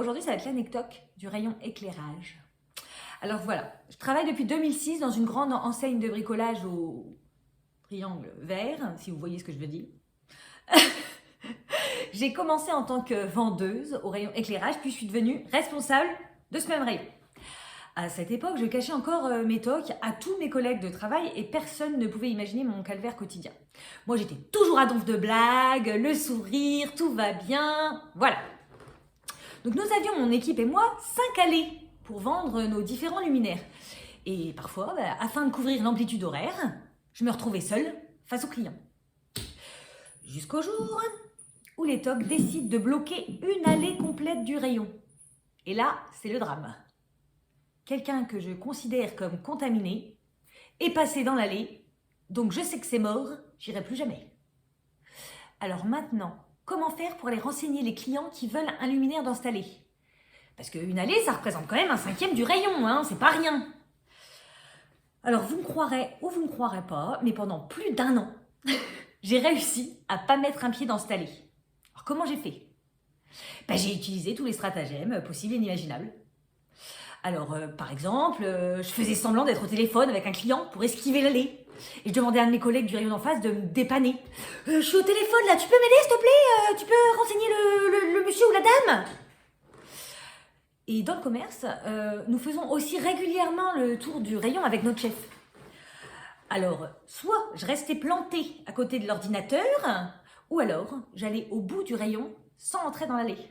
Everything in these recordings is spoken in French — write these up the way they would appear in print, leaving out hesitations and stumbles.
Aujourd'hui, ça va être l'anecdote du rayon éclairage. Alors voilà, je travaille depuis 2006 dans une grande enseigne de bricolage au triangle vert, si vous voyez ce que je veux dire. J'ai commencé en tant que vendeuse au rayon éclairage, puis je suis devenue responsable de ce même rayon. À cette époque, je cachais encore mes tocs à tous mes collègues de travail et personne ne pouvait imaginer mon calvaire quotidien. Moi, j'étais toujours à donf de blagues, le sourire, tout va bien, voilà. Donc nous avions, mon équipe et moi, 5 allées pour vendre nos différents luminaires. Et parfois, afin de couvrir l'amplitude horaire, je me retrouvais seule face aux clients. Jusqu'au jour où les tocs décident de bloquer une allée complète du rayon. Et là, c'est le drame. Quelqu'un que je considère comme contaminé est passé dans l'allée, donc je sais que c'est mort, j'irai plus jamais. Alors maintenant, comment faire pour aller renseigner les clients qui veulent un luminaire dans cette allée? Parce qu'une allée, ça représente quand même 1/5 du rayon, hein, c'est pas rien. Alors vous me croirez ou vous me croirez pas, mais pendant plus d'1 an, j'ai réussi à pas mettre un pied dans cette allée. Alors comment j'ai fait? J'ai utilisé tous les stratagèmes possibles et inimaginables. Alors, par exemple, je faisais semblant d'être au téléphone avec un client pour esquiver l'allée. Et je demandais à un de mes collègues du rayon d'en face de me dépanner. Je suis au téléphone là, tu peux m'aider s'il te plaît? Tu peux renseigner le monsieur ou la dame? Et dans le commerce, nous faisons aussi régulièrement le tour du rayon avec notre chef. Alors, soit je restais plantée à côté de l'ordinateur, ou alors j'allais au bout du rayon sans entrer dans l'allée.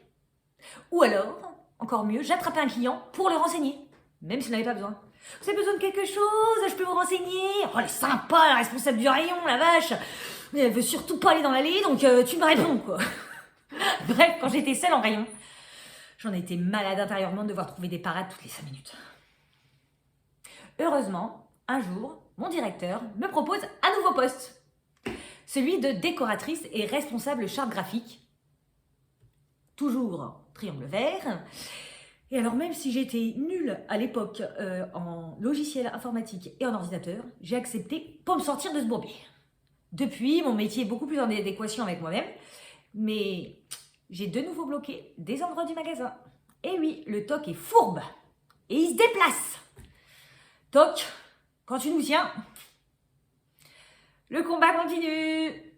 Ou alors, encore mieux, j'attrapais un client pour le renseigner, même s'il n'avait pas besoin. Vous avez besoin de quelque chose? Je peux vous renseigner? Oh, elle est sympa, la responsable du rayon, la vache! Mais elle veut surtout pas aller dans l'allée, donc tu me réponds, quoi. Bref, quand j'étais seule en rayon, j'en étais malade intérieurement de devoir trouver des parades toutes les 5 minutes. Heureusement, un jour, mon directeur me propose un nouveau poste. Celui de décoratrice et responsable charte graphique. Toujours triangle vert. Et alors même si j'étais nulle à l'époque en logiciel informatique et en ordinateur, j'ai accepté pour me sortir de ce bourbier. Depuis, mon métier est beaucoup plus en adéquation avec moi-même, mais j'ai de nouveau bloqué des endroits du magasin. Et oui, le TOC est fourbe et il se déplace. TOC, quand tu nous tiens, le combat continue.